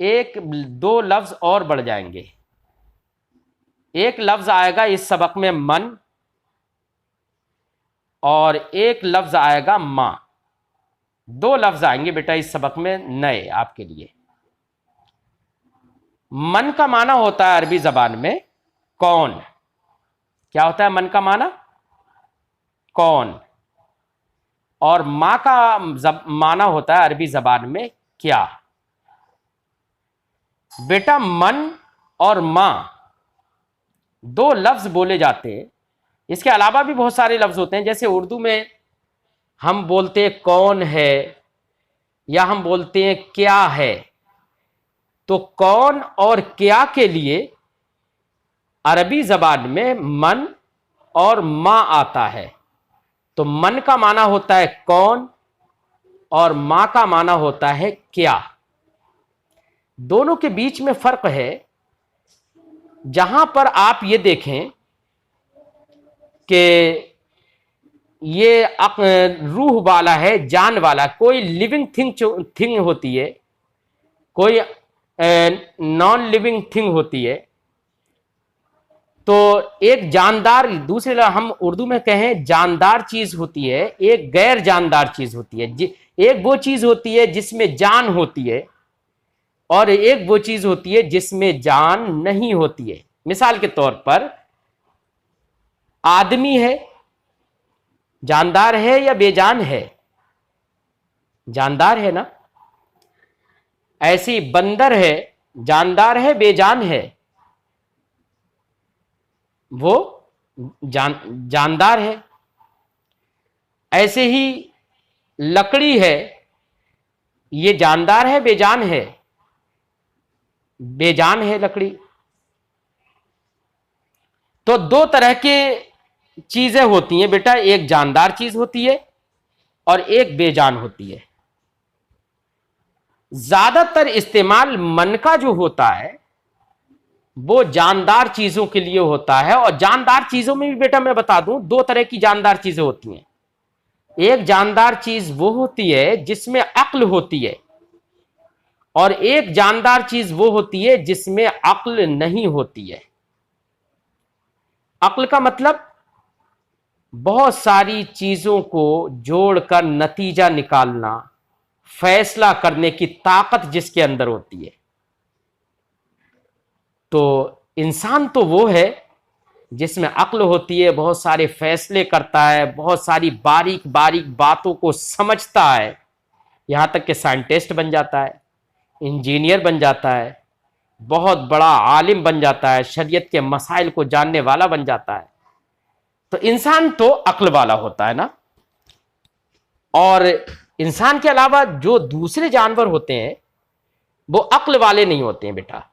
एक दो लफ्ज और बढ़ जाएंगे। एक लफ्ज आएगा इस सबक में मन, और एक लफ्ज आएगा मां। दो लफ्ज आएंगे बेटा इस सबक में नए आपके लिए। मन का माना होता है अरबी जबान में कौन। क्या होता है मन का माना? कौन। और मां का माना होता है अरबी जबान में क्या। बेटा मन और मां दो लफ्ज बोले जाते हैं। इसके अलावा भी बहुत सारे लफ्ज होते हैं, जैसे उर्दू में हम बोलते हैं कौन है, या हम बोलते हैं क्या है। तो कौन और क्या के लिए अरबी जबान में मन और मां आता है। तो मन का माना होता है कौन और मां का माना होता है क्या। दोनों के बीच में फर्क है। जहां पर आप ये देखें कि ये रूह वाला है, जान वाला, कोई लिविंग थिंग होती है, कोई नॉन लिविंग थिंग होती है। तो एक जानदार, दूसरे हम उर्दू में कहें जानदार चीज होती है, एक गैर जानदार चीज होती है। एक वो चीज होती है जिसमें जान होती है, और एक वो चीज होती है जिसमें जान नहीं होती है। मिसाल के तौर पर आदमी है, जानदार है या बेजान है? जानदार है ना। ऐसी बंदर है, जानदार है बेजान है? वो जानदार है। ऐसे ही लकड़ी है, ये जानदार है बेजान है? बेजान है लकड़ी। तो दो तरह के चीजें होती हैं बेटा, एक जानदार चीज होती है और एक बेजान होती है। ज्यादातर इस्तेमाल मन का जो होता है वो जानदार चीजों के लिए होता है। और जानदार चीजों में भी बेटा मैं बता दूं, दो तरह की जानदार चीजें होती हैं। एक जानदार चीज वो होती है जिसमें अक्ल होती है, और एक जानदार चीज वो होती है जिसमें अक्ल नहीं होती है। अक्ल का मतलब बहुत सारी चीजों को जोड़कर नतीजा निकालना, फैसला करने की ताकत जिसके अंदर होती है। तो इंसान तो वो है जिसमें अक्ल होती है, बहुत सारे फैसले करता है, बहुत सारी बारीक बारीक बातों को समझता है, यहां तक कि साइंटिस्ट बन जाता है, इंजीनियर बन जाता है, बहुत बड़ा आलिम बन जाता है, शरीयत के मसाइल को जानने वाला बन जाता है। तो इंसान तो अक्ल वाला होता है ना। और इंसान के अलावा जो दूसरे जानवर होते हैं वो अक्ल वाले नहीं होते हैं बेटा।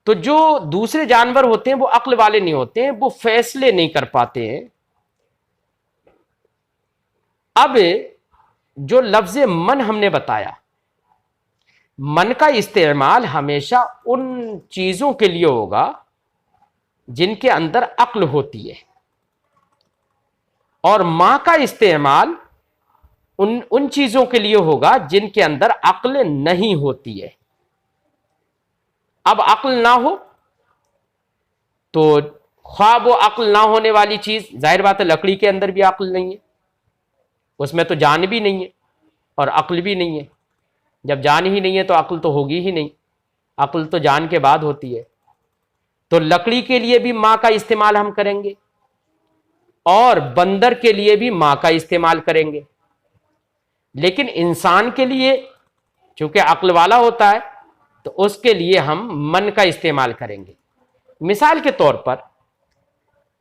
तो जो दूसरे जानवर होते हैं वो अक्ल वाले नहीं होते हैं, वो फैसले नहीं कर पाते हैं। अब जो लफ्ज मन हमने बताया, मन का इस्तेमाल हमेशा उन चीजों के लिए होगा जिनके अंदर अक्ल होती है, और मां का इस्तेमाल उन चीजों के लिए होगा जिनके अंदर अक्ल नहीं होती है। अब अक्ल ना हो तो ख्वाब वो अक्ल ना होने वाली चीज, जाहिर बात है लकड़ी के अंदर भी अक्ल नहीं है, उसमें तो जान भी नहीं है और अक्ल भी नहीं है। जब जान ही नहीं है तो अक्ल तो होगी ही नहीं, अक्ल तो जान के बाद होती है। तो लकड़ी के लिए भी मां का इस्तेमाल हम करेंगे, और बंदर के लिए भी मां का इस्तेमाल करेंगे। लेकिन इंसान के लिए चूंकि अक्ल वाला होता है तो उसके लिए हम मन का इस्तेमाल करेंगे। मिसाल के तौर पर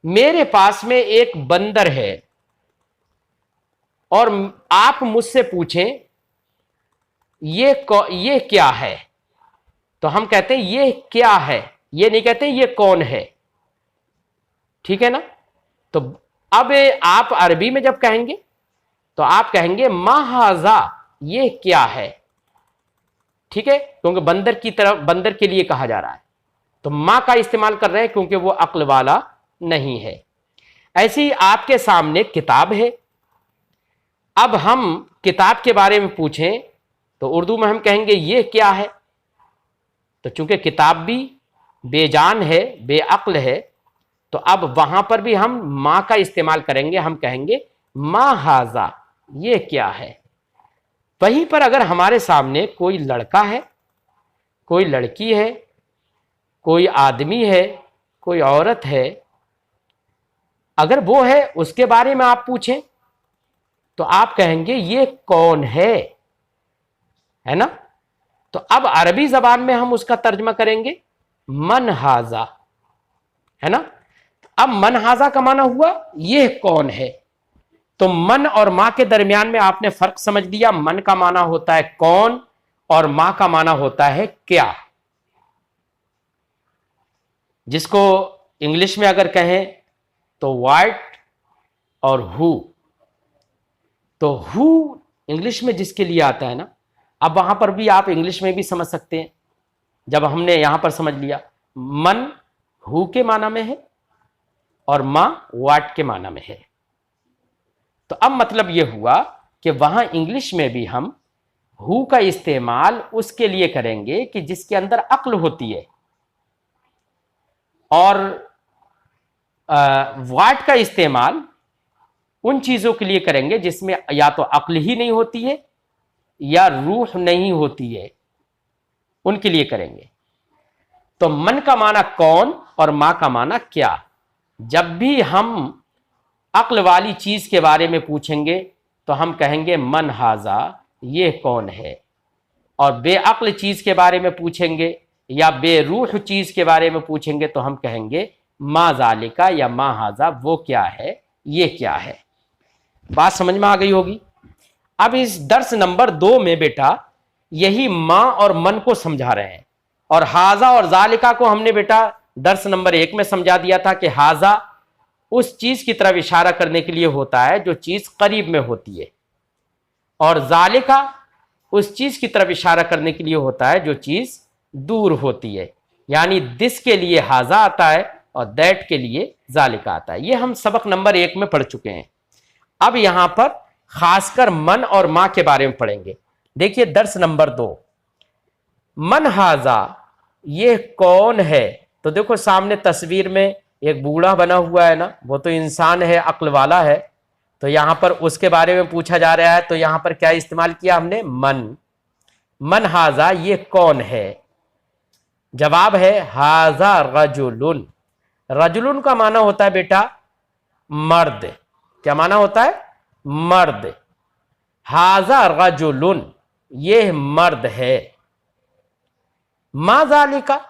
मेरे पास में एक बंदर है और आप मुझसे पूछें ये क्या है, तो हम कहते हैं ये क्या है, ये नहीं कहते ये कौन है। ठीक है ना। तो अब आप अरबी में जब कहेंगे तो आप कहेंगे माहाजा, ये क्या है। ठीक है, क्योंकि बंदर की तरफ, बंदर के लिए कहा जा रहा है, तो मां का इस्तेमाल कर रहे हैं क्योंकि वो अक्ल वाला नहीं है। ऐसी ही आपके सामने किताब है। अब हम किताब के बारे में पूछें तो उर्दू में हम कहेंगे ये क्या है। तो चूंकि किताब भी बेजान है, बेअक्ल है, तो अब वहां पर भी हम माँ का इस्तेमाल करेंगे, हम कहेंगे मा हाजा, ये क्या है। वहीं पर अगर हमारे सामने कोई लड़का है, कोई लड़की है, कोई आदमी है, कोई औरत है, अगर वो है उसके बारे में आप पूछें तो आप कहेंगे ये कौन है ना। तो अब अरबी जबान में हम उसका तर्जमा करेंगे मन हाजा, है ना। अब मन हाजा का माना हुआ ये कौन है। तो मन और मां के दरमियान में आपने फर्क समझ लिया। मन का माना होता है कौन और मां का माना होता है क्या। जिसको इंग्लिश में अगर कहें तो व्हाट और हु। तो हु इंग्लिश में जिसके लिए आता है ना, अब वहां पर भी आप इंग्लिश में भी समझ सकते हैं। जब हमने यहां पर समझ लिया मन हु के माना में है और मां व्हाट के माना में है, तो अब मतलब यह हुआ कि वहां इंग्लिश में भी हम हु का इस्तेमाल उसके लिए करेंगे कि जिसके अंदर अक्ल होती है, और व्हाट का इस्तेमाल उन चीजों के लिए करेंगे जिसमें या तो अक्ल ही नहीं होती है या रूह नहीं होती है, उनके लिए करेंगे। तो मन का माना कौन और मां का माना क्या। जब भी हम अक्ल वाली चीज के बारे में पूछेंगे तो हम कहेंगे मन हाजा, ये कौन है। और बेअक्ल चीज के बारे में पूछेंगे या बेरूह चीज के बारे में पूछेंगे तो हम कहेंगे मा जालिका या मा हाजा, वो क्या है, ये क्या है। बात समझ में आ गई होगी। अब इस दर्स नंबर 2 में बेटा यही मां और मन को समझा रहे हैं, और हाजा और जालिका को हमने बेटा दर्स नंबर 1 में समझा दिया था कि हाजा उस चीज की तरफ इशारा करने के लिए होता है जो चीज करीब में होती है, और जालिका उस चीज की तरफ इशारा करने के लिए होता है जो चीज दूर होती है। यानी दिस के लिए हाजा आता है और दैट के लिए जालिका आता है। ये हम सबक नंबर 1 में पढ़ चुके हैं। अब यहां पर खासकर मन और मां के बारे में पढ़ेंगे। देखिए दर्स नंबर 2, मन हाजा, ये कौन है। तो देखो सामने तस्वीर में एक बूढ़ा बना हुआ है ना, वो तो इंसान है, अक्ल वाला है। तो यहां पर उसके बारे में पूछा जा रहा है, तो यहां पर क्या इस्तेमाल किया हमने, मन। मन हाजा, ये कौन है। जवाब है हाजा रजुलुन। रजुलुन का माना होता है बेटा मर्द। क्या माना होता है, मर्द। हाजा रजुलुन, ये मर्द है। मा जालिका,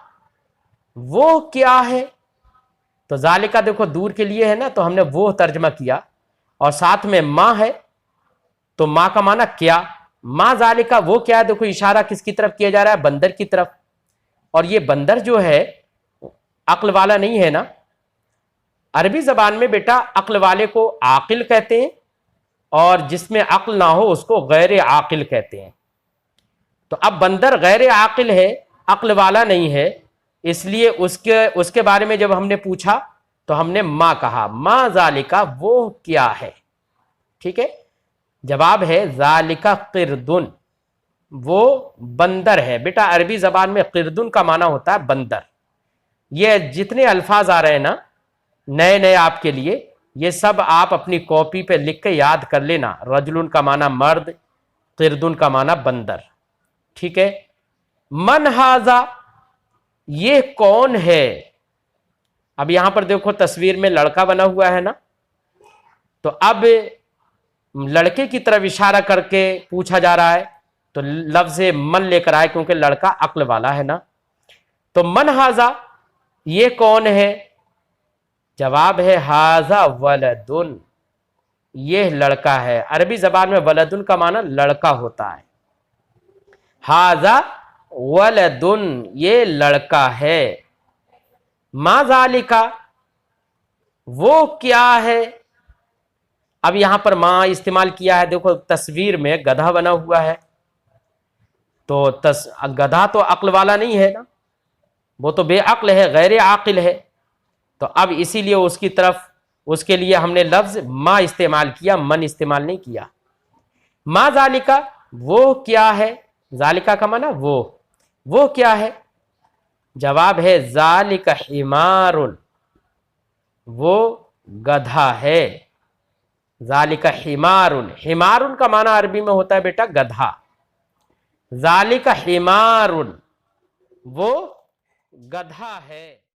वो क्या है। तो जालिका देखो दूर के लिए है ना, तो हमने वो तर्जमा किया, और साथ में मां है तो मां का माना क्या। मा जालिका, वो क्या है। देखो इशारा किसकी तरफ किया जा रहा है, बंदर की तरफ। और ये बंदर जो है अक्ल वाला नहीं है ना। अरबी जबान में बेटा अक्ल वाले को आकिल कहते हैं, और जिसमें अक्ल ना हो उसको गैर आकिल कहते हैं। तो अब बंदर गैर आकिल है, अक्ल वाला नहीं है, इसलिए उसके बारे में जब हमने पूछा तो हमने मां कहा। मां जालिका, वो क्या है। ठीक है, जवाब है जालिका किरदुन, वो बंदर है। बेटा अरबी जबान में किरदुन का माना होता है बंदर। ये जितने अल्फाज आ रहे हैं ना नए नए आपके लिए, ये सब आप अपनी कॉपी पे लिख के याद कर लेना। रजुलुन का माना मर्द, किरदुन का माना बंदर। ठीक है, मन हाजा, ये कौन है। अब यहां पर देखो तस्वीर में लड़का बना हुआ है ना, तो अब लड़के की तरफ इशारा करके पूछा जा रहा है, तो लफ्ज मन लेकर आए क्योंकि लड़का अक्ल वाला है ना। तो मन हाजा, ये कौन है। जवाब है हाजा वलदुन, ये लड़का है। अरबी जबान में वलदुन का माना लड़का होता है। हाजा वलदुन, ये लड़का है। मा जालिका, वो क्या है। अब यहां पर मां इस्तेमाल किया है। देखो तस्वीर में गधा बना हुआ है, तो गधा तो अक्ल वाला नहीं है ना, वो तो बेअक्ल है, गैर आकिल है। तो अब इसीलिए उसकी तरफ उसके लिए हमने लफ्ज मां इस्तेमाल किया, मन इस्तेमाल नहीं किया। मा जालिका, वो क्या है। जालिका का माना वो क्या है? जवाब है जालिका हिमारुन, वो गधा है। जालिका हिमारुन, हिमारुन का माना अरबी में होता है बेटा गधा। जालिका हिमारुन, वो गधा है।